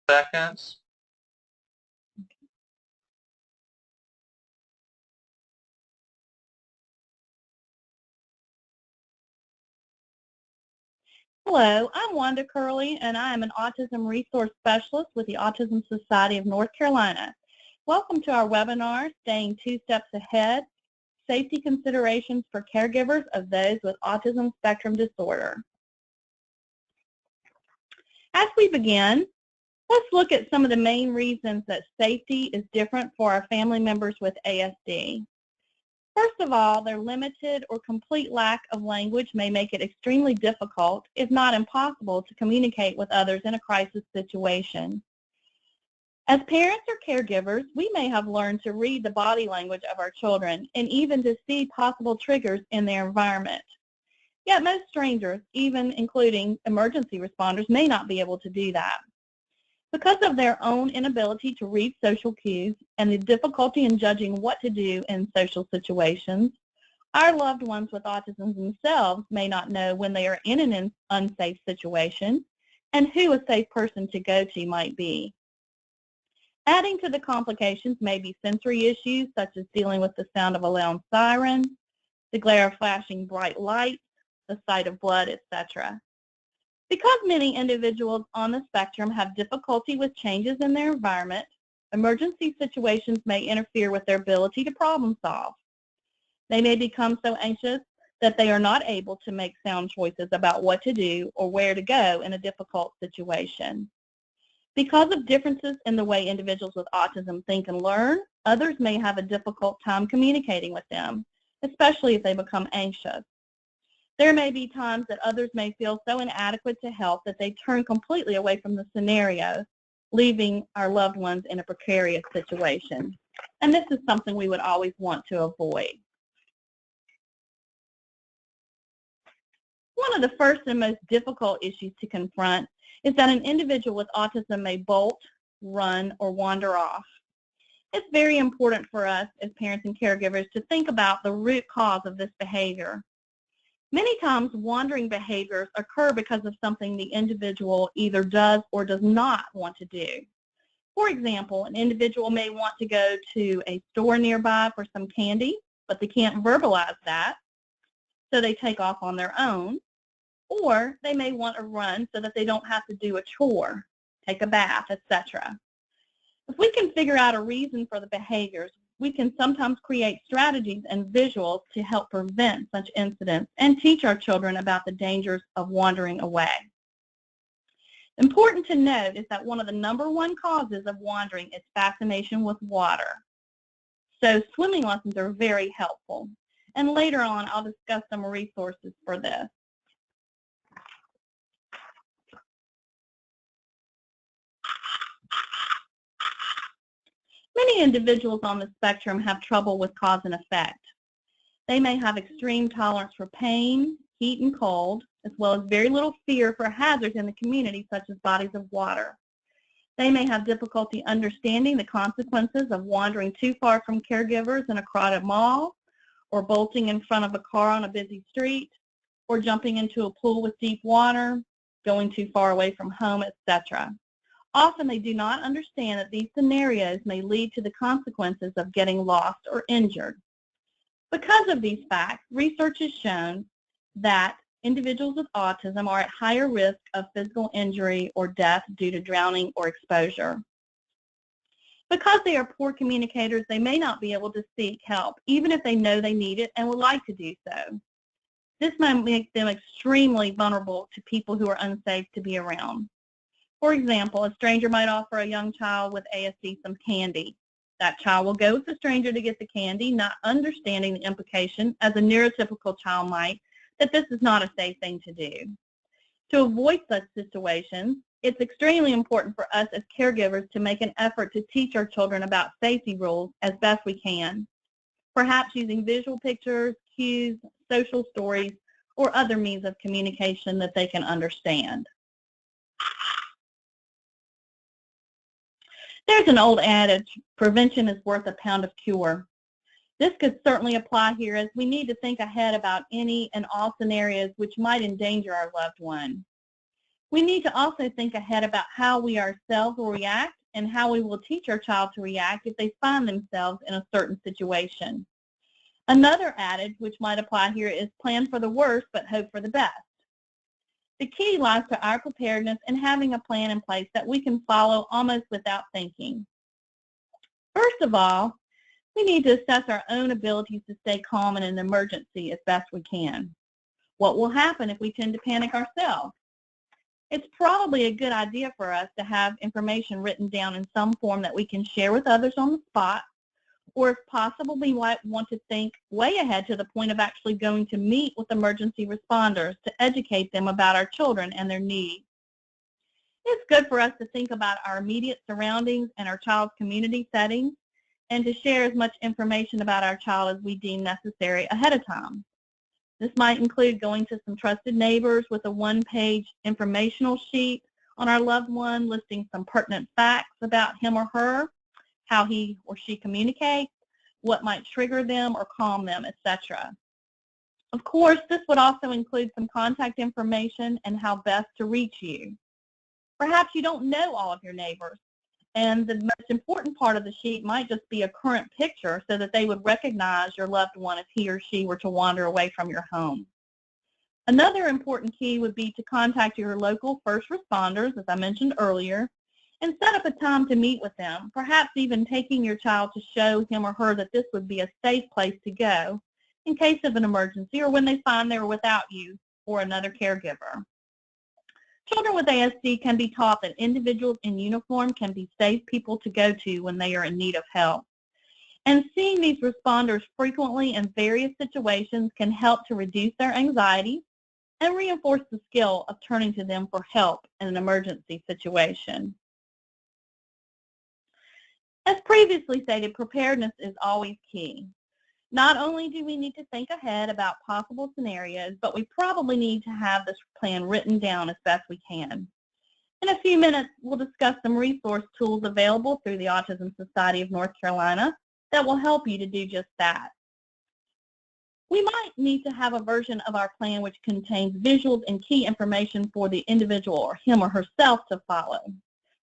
seconds. Hello, I'm Wanda Curley, and I am an Autism Resource Specialist with the Autism Society of North Carolina. Welcome to our webinar, Staying Two Steps Ahead, Safety Considerations for Caregivers of Those with Autism Spectrum Disorder. As we begin, let's look at some of the main reasons that safety is different for our family members with ASD. First of all, their limited or complete lack of language may make it extremely difficult, if not impossible, to communicate with others in a crisis situation. As parents or caregivers, we may have learned to read the body language of our children and even to see possible triggers in their environment. Yet most strangers, even including emergency responders, may not be able to do that. Because of their own inability to read social cues and the difficulty in judging what to do in social situations, our loved ones with autism themselves may not know when they are in an unsafe situation and who a safe person to go to might be. Adding to the complications may be sensory issues such as dealing with the sound of a loud siren, the glare of flashing bright lights, the sight of blood, etc. Because many individuals on the spectrum have difficulty with changes in their environment, emergency situations may interfere with their ability to problem solve. They may become so anxious that they are not able to make sound choices about what to do or where to go in a difficult situation. Because of differences in the way individuals with autism think and learn, others may have a difficult time communicating with them, especially if they become anxious. There may be times that others may feel so inadequate to help that they turn completely away from the scenario, leaving our loved ones in a precarious situation. And this is something we would always want to avoid. One of the first and most difficult issues to confront is that an individual with autism may bolt, run, or wander off. It's very important for us as parents and caregivers to think about the root cause of this behavior. Many times, wandering behaviors occur because of something the individual either does or does not want to do. For example, an individual may want to go to a store nearby for some candy, but they can't verbalize that, so they take off on their own. Or they may want to run so that they don't have to do a chore, take a bath, etc. If we can figure out a reason for the behaviors, we can sometimes create strategies and visuals to help prevent such incidents and teach our children about the dangers of wandering away. Important to note is that one of the #1 causes of wandering is fascination with water. So swimming lessons are very helpful. And later on, I'll discuss some resources for this. Many individuals on the spectrum have trouble with cause and effect. They may have extreme tolerance for pain, heat, and cold, as well as very little fear for hazards in the community, such as bodies of water. They may have difficulty understanding the consequences of wandering too far from caregivers in a crowded mall, or bolting in front of a car on a busy street, or jumping into a pool with deep water, going too far away from home, etc. Often they do not understand that these scenarios may lead to the consequences of getting lost or injured. Because of these facts, research has shown that individuals with autism are at higher risk of physical injury or death due to drowning or exposure. Because they are poor communicators, they may not be able to seek help, even if they know they need it and would like to do so. This might make them extremely vulnerable to people who are unsafe to be around. For example, a stranger might offer a young child with ASD some candy. That child will go with the stranger to get the candy, not understanding the implication, as a neurotypical child might, that this is not a safe thing to do. To avoid such situations, it's extremely important for us as caregivers to make an effort to teach our children about safety rules as best we can, perhaps using visual pictures, cues, social stories, or other means of communication that they can understand. There's an old adage, prevention is worth a pound of cure. This could certainly apply here, as we need to think ahead about any and all scenarios which might endanger our loved one. We need to also think ahead about how we ourselves will react and how we will teach our child to react if they find themselves in a certain situation. Another adage which might apply here is plan for the worst but hope for the best. The key lies to our preparedness and having a plan in place that we can follow almost without thinking. First of all, we need to assess our own abilities to stay calm in an emergency as best we can. What will happen if we tend to panic ourselves? It's probably a good idea for us to have information written down in some form that we can share with others on the spot, or if possible, we might want to think way ahead to the point of actually going to meet with emergency responders to educate them about our children and their needs. It's good for us to think about our immediate surroundings and our child's community settings and to share as much information about our child as we deem necessary ahead of time. This might include going to some trusted neighbors with a one-page informational sheet on our loved one listing some pertinent facts about him or her, how he or she communicates, what might trigger them or calm them, etc. Of course, this would also include some contact information and how best to reach you. Perhaps you don't know all of your neighbors, and the most important part of the sheet might just be a current picture so that they would recognize your loved one if he or she were to wander away from your home. Another important key would be to contact your local first responders, as I mentioned earlier, and set up a time to meet with them, perhaps even taking your child to show him or her that this would be a safe place to go in case of an emergency or when they find they're without you or another caregiver. Children with ASD can be taught that individuals in uniform can be safe people to go to when they are in need of help. And seeing these responders frequently in various situations can help to reduce their anxiety and reinforce the skill of turning to them for help in an emergency situation. As previously stated, preparedness is always key. Not only do we need to think ahead about possible scenarios, but we probably need to have this plan written down as best we can. In a few minutes, we'll discuss some resource tools available through the Autism Society of North Carolina that will help you to do just that. We might need to have a version of our plan which contains visuals and key information for the individual or him or herself to follow.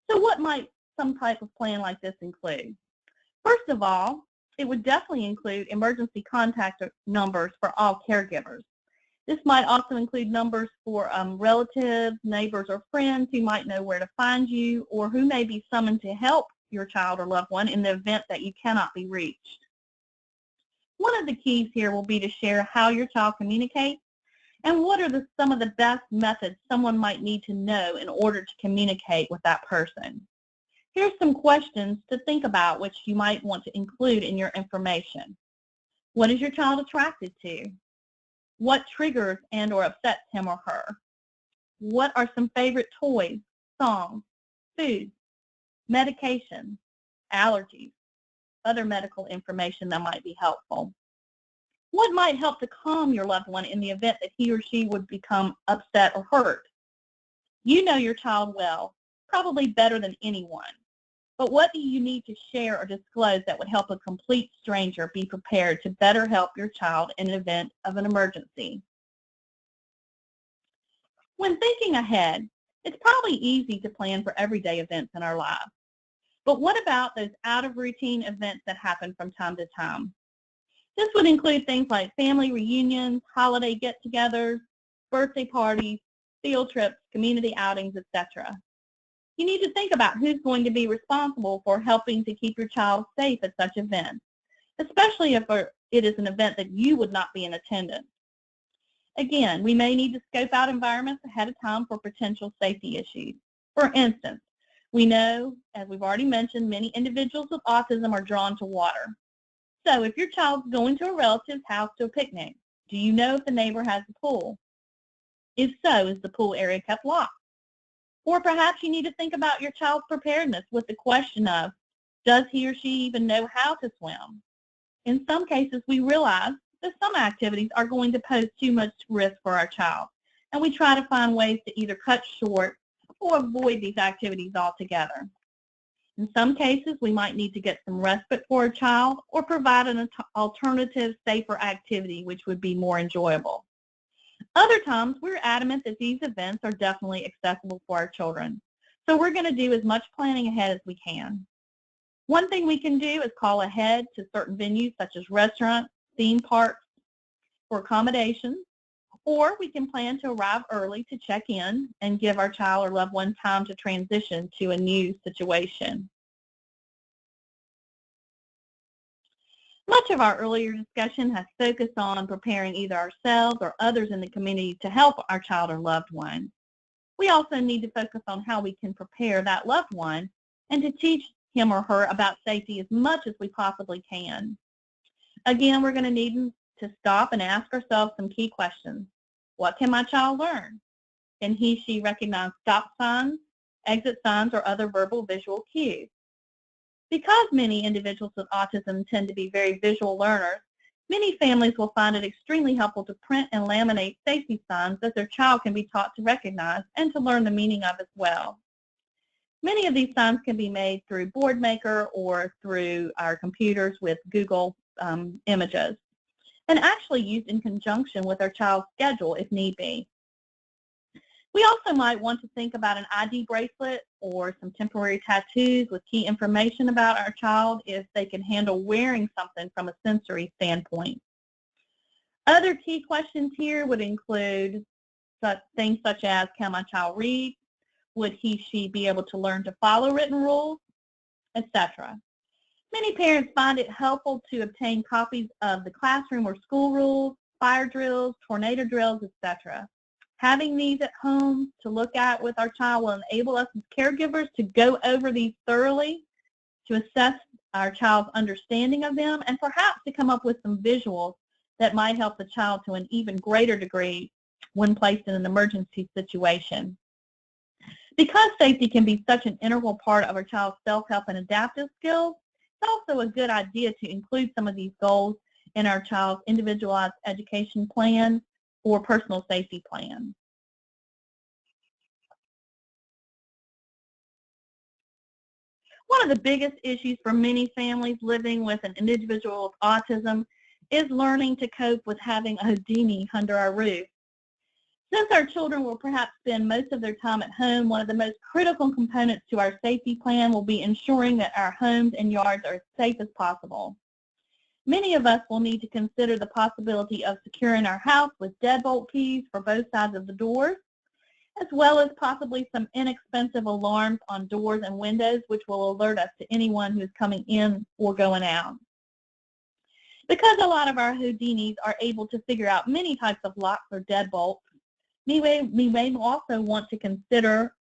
So what might some type of plan like this include? First of all, it would definitely include emergency contact numbers for all caregivers. This might also include numbers for relatives, neighbors, or friends who might know where to find you or who may be summoned to help your child or loved one in the event that you cannot be reached. One of the keys here will be to share how your child communicates and what are some of the best methods someone might need to know in order to communicate with that person. Here's some questions to think about which you might want to include in your information. What is your child attracted to? What triggers and or upsets him or her? What are some favorite toys, songs, foods, medications, allergies, other medical information that might be helpful? What might help to calm your loved one in the event that he or she would become upset or hurt? You know your child well, probably better than anyone. But what do you need to share or disclose that would help a complete stranger be prepared to better help your child in an event of an emergency? When thinking ahead, it's probably easy to plan for everyday events in our lives. But what about those out-of-routine events that happen from time to time? This would include things like family reunions, holiday get-togethers, birthday parties, field trips, community outings, etc. You need to think about who's going to be responsible for helping to keep your child safe at such events, especially if it is an event that you would not be in attendance. Again, we may need to scope out environments ahead of time for potential safety issues. For instance, we know, as we've already mentioned, many individuals with autism are drawn to water. So if your child's going to a relative's house to a picnic, do you know if the neighbor has a pool? If so, is the pool area kept locked? Or perhaps you need to think about your child's preparedness with the question of, does he or she even know how to swim? In some cases, we realize that some activities are going to pose too much risk for our child, and we try to find ways to either cut short or avoid these activities altogether. In some cases, we might need to get some respite for a child or provide an alternative, safer activity which would be more enjoyable. Other times, we're adamant that these events are definitely accessible for our children. So we're going to do as much planning ahead as we can. One thing we can do is call ahead to certain venues such as restaurants, theme parks for accommodations, or we can plan to arrive early to check in and give our child or loved one time to transition to a new situation. Much of our earlier discussion has focused on preparing either ourselves or others in the community to help our child or loved one. We also need to focus on how we can prepare that loved one and to teach him or her about safety as much as we possibly can. Again, we're going to need to stop and ask ourselves some key questions. What can my child learn? Can he/she recognize stop signs, exit signs, or other verbal visual cues? Because many individuals with autism tend to be very visual learners, many families will find it extremely helpful to print and laminate safety signs that their child can be taught to recognize and to learn the meaning of as well. Many of these signs can be made through BoardMaker or through our computers with Google Images, and actually used in conjunction with our child's schedule if need be. We also might want to think about an ID bracelet or some temporary tattoos with key information about our child if they can handle wearing something from a sensory standpoint. Other key questions here would include things such as, can my child read? Would he/she be able to learn to follow written rules, etc.? Many parents find it helpful to obtain copies of the classroom or school rules, fire drills, tornado drills, etc. Having these at home to look at with our child will enable us as caregivers to go over these thoroughly, to assess our child's understanding of them, and perhaps to come up with some visuals that might help the child to an even greater degree when placed in an emergency situation. Because safety can be such an integral part of our child's self-help and adaptive skills, it's also a good idea to include some of these goals in our child's individualized education plan or personal safety plan. One of the biggest issues for many families living with an individual with autism is learning to cope with having a Houdini under our roof. Since our children will perhaps spend most of their time at home, one of the most critical components to our safety plan will be ensuring that our homes and yards are as safe as possible. Many of us will need to consider the possibility of securing our house with deadbolt keys for both sides of the doors, as well as possibly some inexpensive alarms on doors and windows which will alert us to anyone who is coming in or going out. Because a lot of our Houdinis are able to figure out many types of locks or deadbolts, we may also want to consider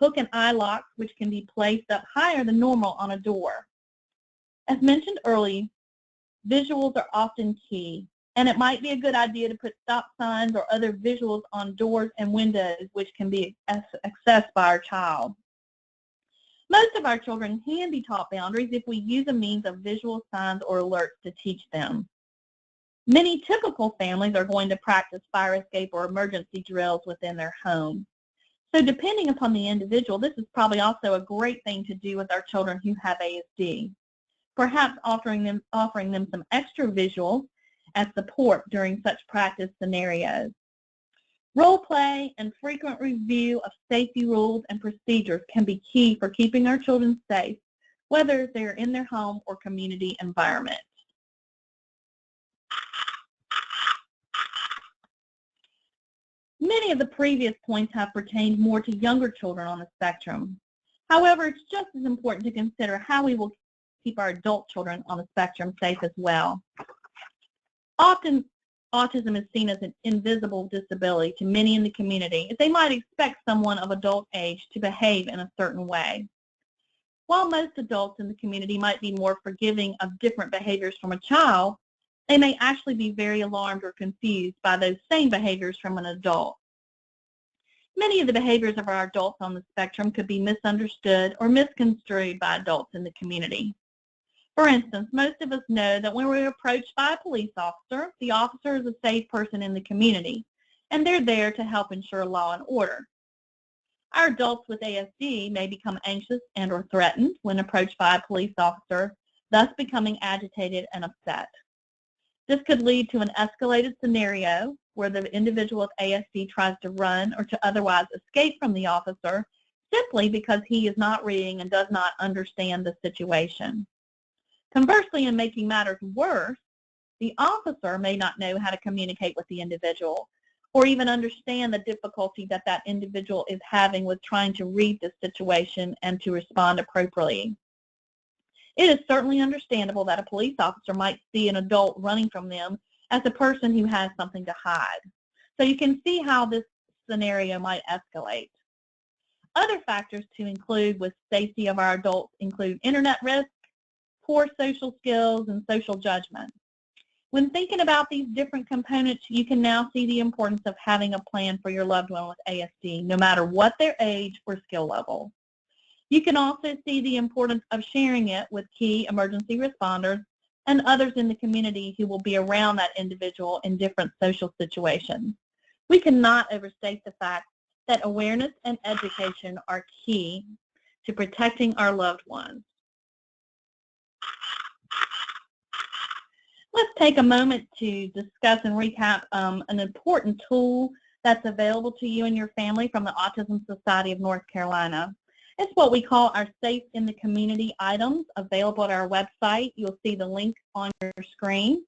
hook and eye locks which can be placed up higher than normal on a door. As mentioned earlier, visuals are often key, and it might be a good idea to put stop signs or other visuals on doors and windows which can be accessed by our child. Most of our children can be taught boundaries if we use a means of visual signs or alerts to teach them. Many typical families are going to practice fire escape or emergency drills within their home. So depending upon the individual, this is probably also a great thing to do with our children who have ASD. Perhaps offering them some extra visuals as support during such practice scenarios. Role play and frequent review of safety rules and procedures can be key for keeping our children safe, whether they're in their home or community environment. Many of the previous points have pertained more to younger children on the spectrum. However, it's just as important to consider how we will keep our adult children on the spectrum safe as well. Often, autism is seen as an invisible disability to many in the community, as they might expect someone of adult age to behave in a certain way. While most adults in the community might be more forgiving of different behaviors from a child, they may actually be very alarmed or confused by those same behaviors from an adult. Many of the behaviors of our adults on the spectrum could be misunderstood or misconstrued by adults in the community. For instance, most of us know that when we're approached by a police officer, the officer is a safe person in the community, and they're there to help ensure law and order. Our adults with ASD may become anxious and or threatened when approached by a police officer, thus becoming agitated and upset. This could lead to an escalated scenario where the individual with ASD tries to run or to otherwise escape from the officer simply because he is not reading and does not understand the situation. Conversely, in making matters worse, the officer may not know how to communicate with the individual or even understand the difficulty that that individual is having with trying to read the situation and to respond appropriately. It is certainly understandable that a police officer might see an adult running from them as a person who has something to hide. So you can see how this scenario might escalate. Other factors to include with safety of our adults include internet risk, poor social skills, and social judgment. When thinking about these different components, you can now see the importance of having a plan for your loved one with ASD, no matter what their age or skill level. You can also see the importance of sharing it with key emergency responders and others in the community who will be around that individual in different social situations. We cannot overstate the fact that awareness and education are key to protecting our loved ones. Let's take a moment to discuss and recap an important tool that's available to you and your family from the Autism Society of North Carolina. It's what we call our Safe in the Community items available at our website. You'll see the link on your screen.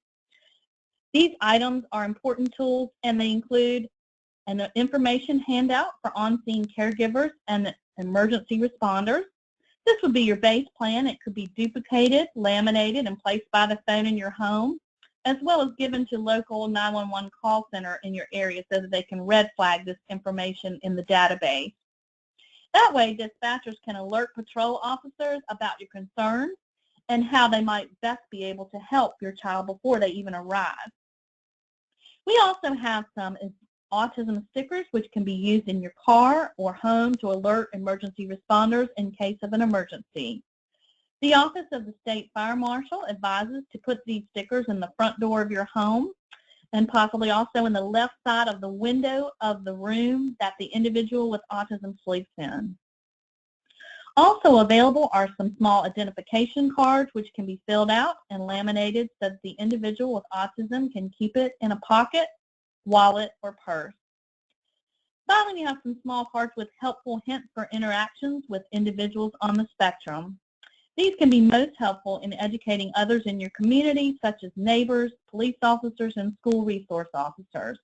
These items are important tools, and they include an information handout for on-scene caregivers and emergency responders. This would be your base plan. It could be duplicated, laminated, and placed by the phone in your home, as well as given to local 911 call center in your area so that they can red flag this information in the database. That way, dispatchers can alert patrol officers about your concerns and how they might best be able to help your child before they even arrive. We also have some autism stickers which can be used in your car or home to alert emergency responders in case of an emergency. The Office of the State Fire Marshal advises to put these stickers in the front door of your home and possibly also in the left side of the window of the room that the individual with autism sleeps in. Also available are some small identification cards which can be filled out and laminated so that the individual with autism can keep it in a pocket, wallet, or purse. Finally, we have some small cards with helpful hints for interactions with individuals on the spectrum. These can be most helpful in educating others in your community, such as neighbors, police officers, and school resource officers.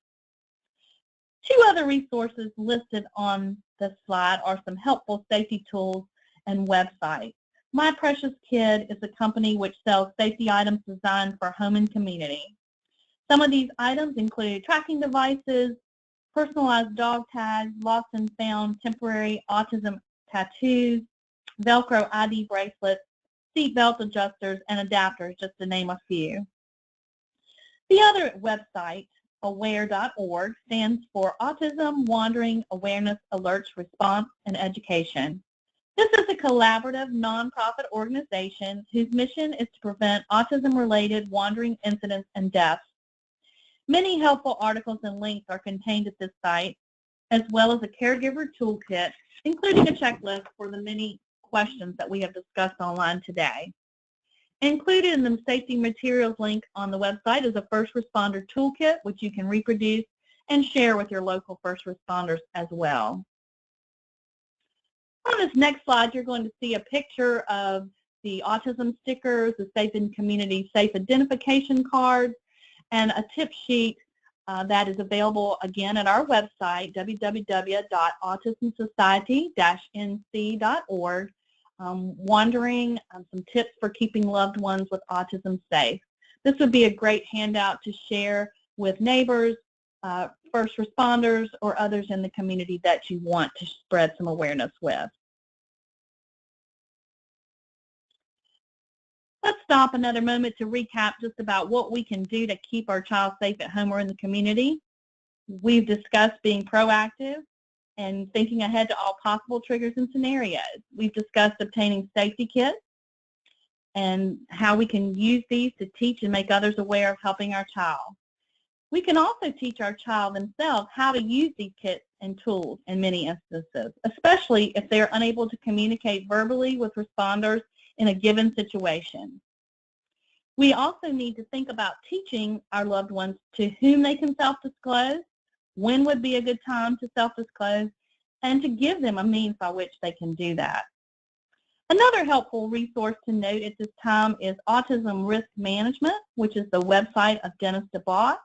Two other resources listed on this slide are some helpful safety tools and websites. My Precious Kid is a company which sells safety items designed for home and community. Some of these items include tracking devices, personalized dog tags, lost and found temporary autism tattoos, Velcro ID bracelets, seatbelt adjusters, and adapters, just to name a few. The other website, aware.org, stands for Autism Wandering Awareness Alerts Response and Education. This is a collaborative nonprofit organization whose mission is to prevent autism-related wandering incidents and deaths. Many helpful articles and links are contained at this site, as well as a caregiver toolkit, including a checklist for the many questions that we have discussed online today. Included in the safety materials link on the website is a first responder toolkit, which you can reproduce and share with your local first responders as well. On this next slide, you're going to see a picture of the autism stickers, the Safe in Community Safe Identification cards, and a tip sheet that is available again at our website, www.autismsociety-nc.org, wandering some tips for keeping loved ones with autism safe. This would be a great handout to share with neighbors, first responders, or others in the community that you want to spread some awareness with. Let's stop another moment to recap just about what we can do to keep our child safe at home or in the community. We've discussed being proactive and thinking ahead to all possible triggers and scenarios. We've discussed obtaining safety kits and how we can use these to teach and make others aware of helping our child. We can also teach our child themselves how to use these kits and tools in many instances, especially if they're unable to communicate verbally with responders in a given situation. We also need to think about teaching our loved ones to whom they can self-disclose, when would be a good time to self-disclose, and to give them a means by which they can do that. Another helpful resource to note at this time is Autism Risk Management, which is the website of Dennis DeBoss,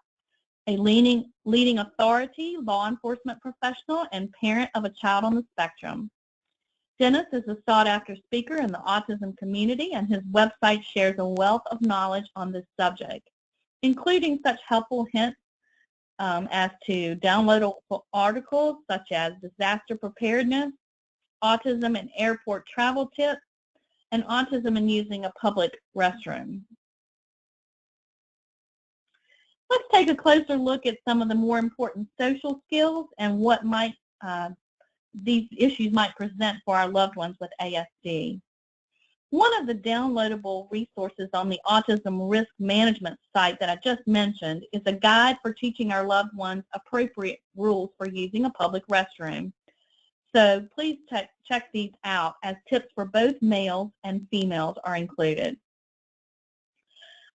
a leading authority, law enforcement professional, and parent of a child on the spectrum. Dennis is a sought-after speaker in the autism community, and his website shares a wealth of knowledge on this subject, including such helpful hints as to downloadable articles such as disaster preparedness, autism and airport travel tips, and autism in using a public restroom. Let's take a closer look at some of the more important social skills and what these issues might present for our loved ones with ASD. One of the downloadable resources on the Autism Risk Management site that I just mentioned is a guide for teaching our loved ones appropriate rules for using a public restroom. So please check these out, as tips for both males and females are included.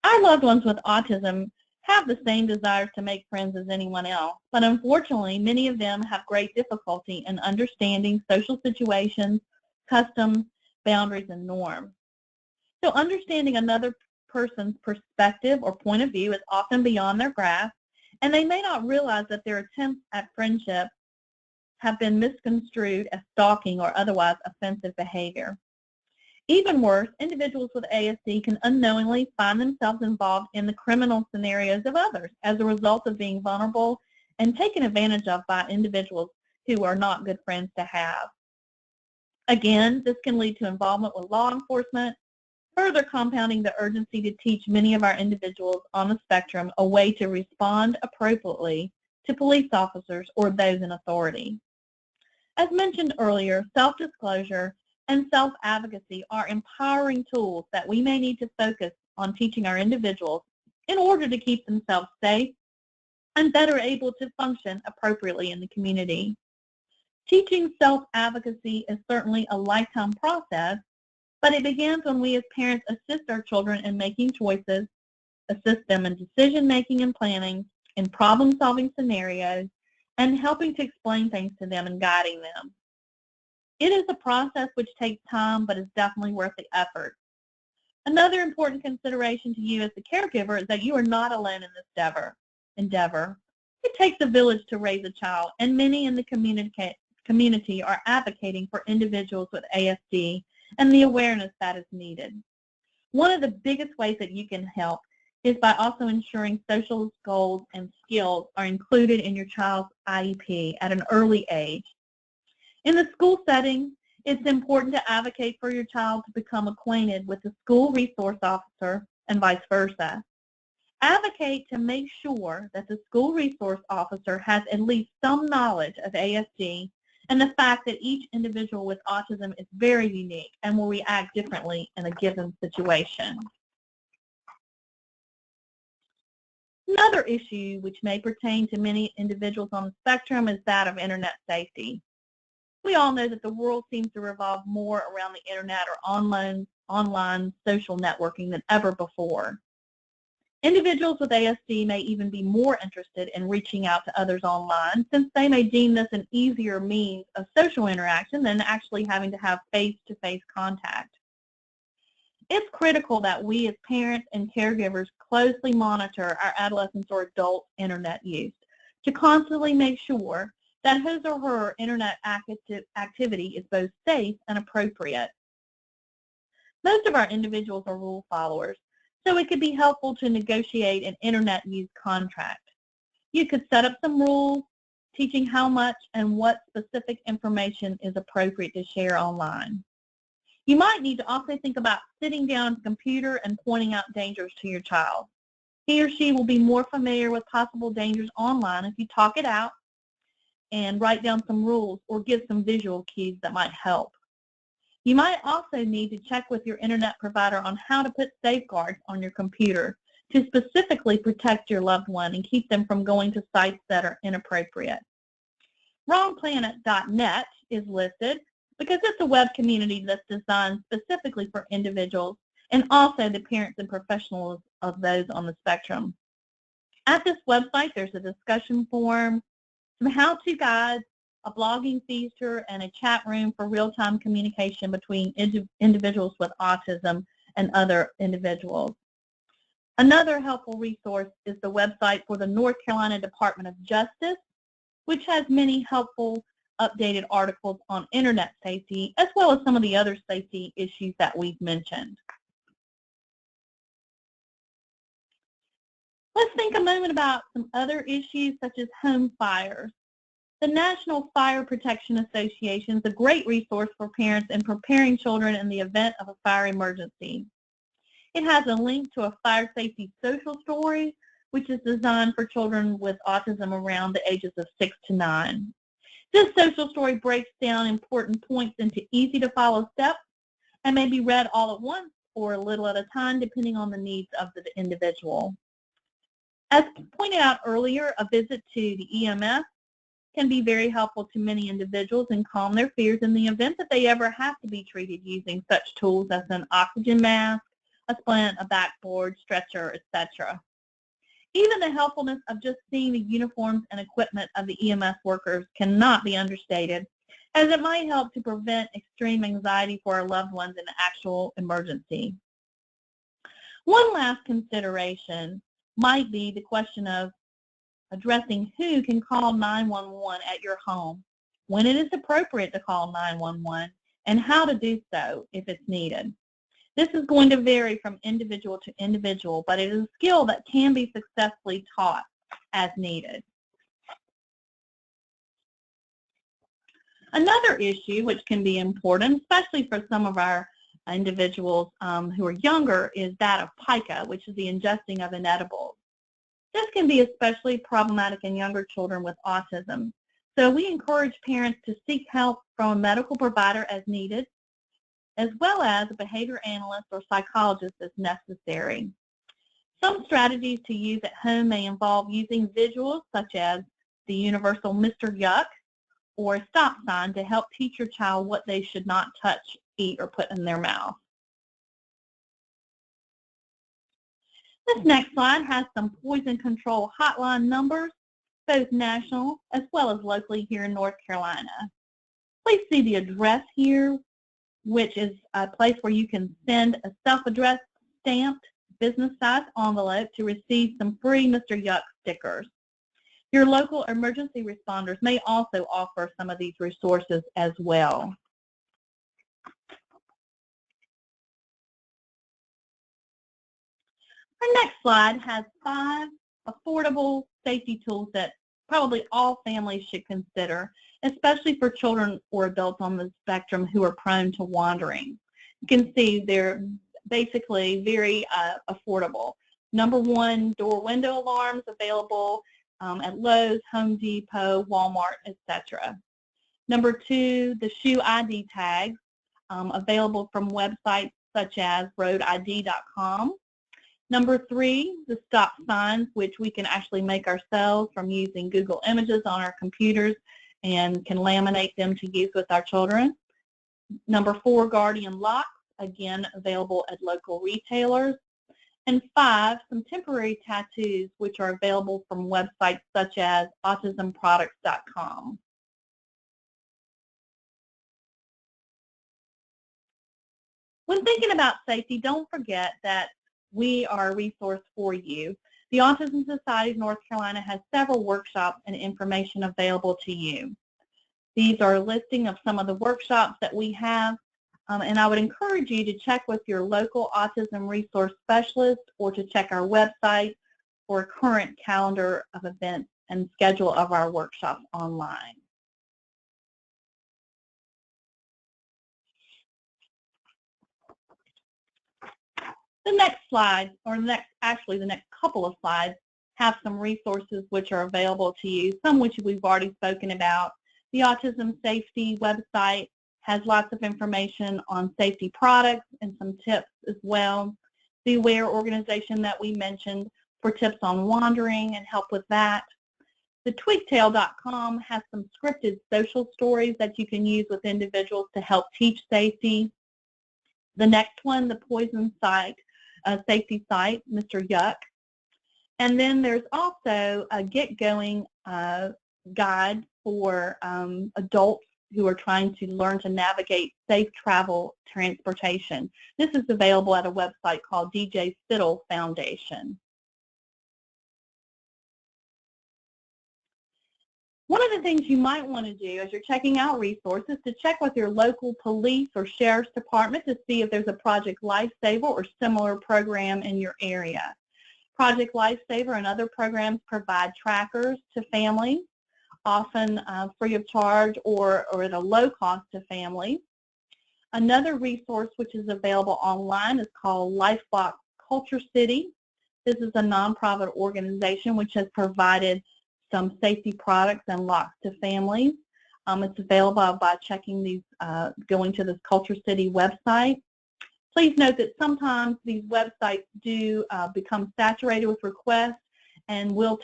Our loved ones with autism have the same desires to make friends as anyone else, but unfortunately, many of them have great difficulty in understanding social situations, customs, boundaries, and norms. So understanding another person's perspective or point of view is often beyond their grasp, and they may not realize that their attempts at friendship have been misconstrued as stalking or otherwise offensive behavior. Even worse, individuals with ASD can unknowingly find themselves involved in the criminal scenarios of others as a result of being vulnerable and taken advantage of by individuals who are not good friends to have. Again, this can lead to involvement with law enforcement, further compounding the urgency to teach many of our individuals on the spectrum a way to respond appropriately to police officers or those in authority. As mentioned earlier, self-disclosure and self-advocacy are empowering tools that we may need to focus on teaching our individuals in order to keep themselves safe and better able to function appropriately in the community. Teaching self-advocacy is certainly a lifetime process, but it begins when we as parents assist our children in making choices, assist them in decision-making and planning, in problem-solving scenarios, and helping to explain things to them and guiding them. It is a process which takes time, but is definitely worth the effort. Another important consideration to you as the caregiver is that you are not alone in this endeavor. It takes a village to raise a child, and many in the community are advocating for individuals with ASD and the awareness that is needed. One of the biggest ways that you can help is by also ensuring social goals and skills are included in your child's IEP at an early age. In the school setting, it's important to advocate for your child to become acquainted with the school resource officer and vice versa. Advocate to make sure that the school resource officer has at least some knowledge of ASD and the fact that each individual with autism is very unique and will react differently in a given situation. Another issue which may pertain to many individuals on the spectrum is that of internet safety. We all know that the world seems to revolve more around the internet or online social networking than ever before. Individuals with ASD may even be more interested in reaching out to others online, since they may deem this an easier means of social interaction than actually having to have face-to-face contact. It's critical that we as parents and caregivers closely monitor our adolescents or adult internet use to constantly make sure that his or her internet activity is both safe and appropriate. Most of our individuals are rule followers, so it could be helpful to negotiate an internet use contract. You could set up some rules teaching how much and what specific information is appropriate to share online. You might need to also think about sitting down at the computer and pointing out dangers to your child. He or she will be more familiar with possible dangers online if you talk it out and write down some rules or give some visual cues that might help. You might also need to check with your internet provider on how to put safeguards on your computer to specifically protect your loved one and keep them from going to sites that are inappropriate. WrongPlanet.net is listed because it's a web community that's designed specifically for individuals and also the parents and professionals of those on the spectrum. At this website, there's a discussion forum, some how-to guides, a blogging feature, and a chat room for real-time communication between individuals with autism and other individuals. Another helpful resource is the website for the North Carolina Department of Justice, which has many helpful updated articles on internet safety, as well as some of the other safety issues that we've mentioned. Let's think a moment about some other issues such as home fires. The National Fire Protection Association is a great resource for parents in preparing children in the event of a fire emergency. It has a link to a fire safety social story, which is designed for children with autism around the ages of 6 to 9. This social story breaks down important points into easy-to-follow steps and may be read all at once or a little at a time, depending on the needs of the individual. As pointed out earlier, a visit to the EMS can be very helpful to many individuals and calm their fears in the event that they ever have to be treated using such tools as an oxygen mask, a splint, a backboard, stretcher, etc. Even the helpfulness of just seeing the uniforms and equipment of the EMS workers cannot be understated, as it might help to prevent extreme anxiety for our loved ones in an actual emergency. One last consideration might be the question of addressing who can call 911 at your home, when it is appropriate to call 911, and how to do so if it's needed. This is going to vary from individual to individual, but it is a skill that can be successfully taught as needed. Another issue which can be important, especially for some of our individuals who are younger, is that of Piko, which is the ingesting of inedibles. This can be especially problematic in younger children with autism. So we encourage parents to seek help from a medical provider as needed, as well as a behavior analyst or psychologist as necessary. Some strategies to use at home may involve using visuals such as the universal Mr. Yuck or a stop sign to help teach your child what they should not touch, eat, or put in their mouth. This next slide has some poison control hotline numbers, both national as well as locally here in North Carolina. Please see the address here, which is a place where you can send a self-addressed stamped business-sized envelope to receive some free Mr. Yuck stickers. Your local emergency responders may also offer some of these resources as well. Our next slide has 5 affordable safety tools that probably all families should consider, especially for children or adults on the spectrum who are prone to wandering. You can see they're basically very affordable. Number 1, door window alarms available at Lowe's, Home Depot, Walmart, etc. Number 2, the shoe ID tags available from websites such as roadid.com. Number 3, the stop signs, which we can actually make ourselves from using Google Images on our computers and can laminate them to use with our children. Number 4, Guardian locks, again available at local retailers. And 5, some temporary tattoos, which are available from websites such as autismproducts.com. When thinking about safety, don't forget that we are a resource for you. The Autism Society of North Carolina has several workshops and information available to you. These are a listing of some of the workshops that we have, and I would encourage you to check with your local autism resource specialist or to check our website for a current calendar of events and schedule of our workshops online. The next slide, or the next couple of slides, have some resources which are available to you, some which we've already spoken about. The Autism Safety website has lots of information on safety products and some tips as well. The AWARE organization that we mentioned for tips on wandering and help with that. The twigtail.com has some scripted social stories that you can use with individuals to help teach safety. The next one, the poison site, safety site, Mr. Yuck. And then there's also a Get Going guide for adults who are trying to learn to navigate safe travel transportation. This is available at a website called DJ Fiddle Foundation. One of the things you might want to do as you're checking out resources to check with your local police or sheriff's department to see if there's a Project Lifesaver or similar program in your area. Project Lifesaver and other programs provide trackers to families, often free of charge or at a low cost to families. Another resource which is available online is called LifeBlock Culture City. This is a nonprofit organization which has provided some safety products and locks to families. It's available by checking these, going to this Culture City website. Please note that sometimes these websites do become saturated with requests and will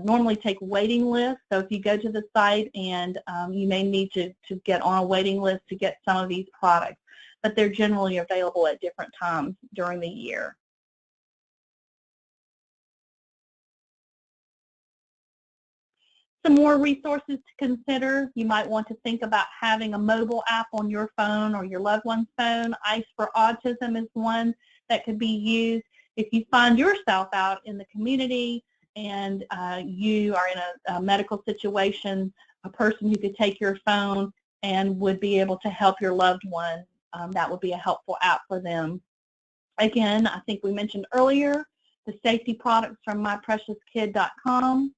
normally take waiting lists. So if you go to the site and you may need to get on a waiting list to get some of these products, but they're generally available at different times during the year. Some more resources to consider. You might want to think about having a mobile app on your phone or your loved one's phone. ICE for Autism is one that could be used. If you find yourself out in the community and you are in a medical situation, a person who could take your phone and would be able to help your loved one, that would be a helpful app for them. Again, I think we mentioned earlier the safety products from mypreciouskid.com.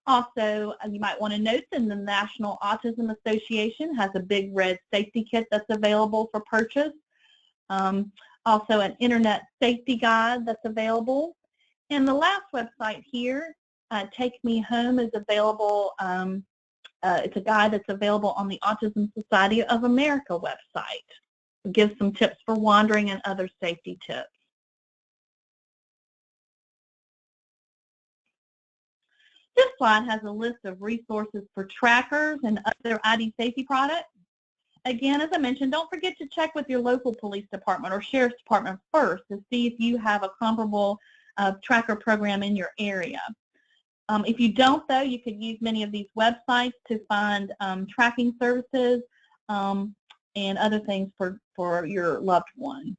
Also, you might want to note that the National Autism Association has a big red safety kit that's available for purchase. Also, an internet safety guide that's available. And the last website here, Take Me Home, is available. It's a guide that's available on the Autism Society of America website. It gives some tips for wandering and other safety tips. This slide has a list of resources for trackers and other ID safety products. Again, as I mentioned, don't forget to check with your local police department or sheriff's department first to see if you have a comparable tracker program in your area. If you don't, though, you could use many of these websites to find tracking services and other things for your loved one.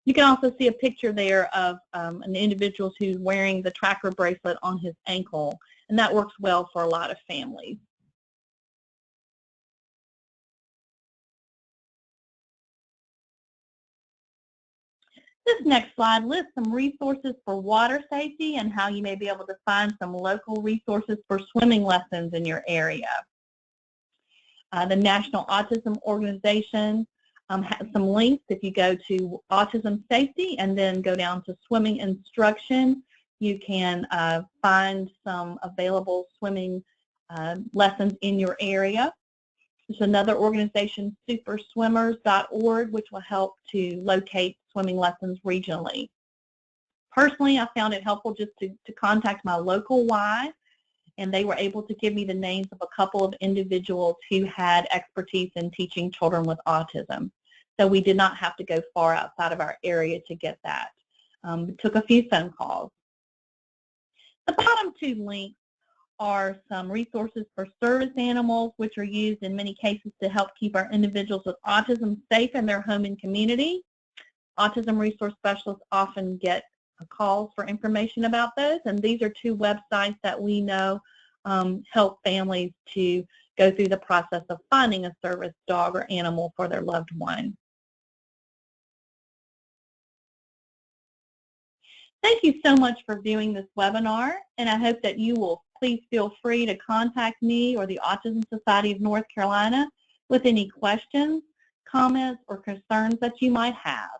You can also see a picture there of an individual who's wearing the tracker bracelet on his ankle, and that works well for a lot of families. This next slide lists some resources for water safety and how you may be able to find some local resources for swimming lessons in your area. The National Autism Organization has some links. If you go to autism safety and then go down to swimming instruction, you can find some available swimming lessons in your area. There's another organization, superswimmers.org, which will help to locate swimming lessons regionally. Personally, I found it helpful just to contact my local Y, and they were able to give me the names of a couple of individuals who had expertise in teaching children with autism. So we did not have to go far outside of our area to get that. It took a few phone calls. The bottom two links are some resources for service animals, which are used in many cases to help keep our individuals with autism safe in their home and community. Autism resource specialists often get calls for information about those, and these are two websites that we know help families to go through the process of finding a service dog or animal for their loved one. Thank you so much for viewing this webinar, and I hope that you will please feel free to contact me or the Autism Society of North Carolina with any questions, comments, or concerns that you might have.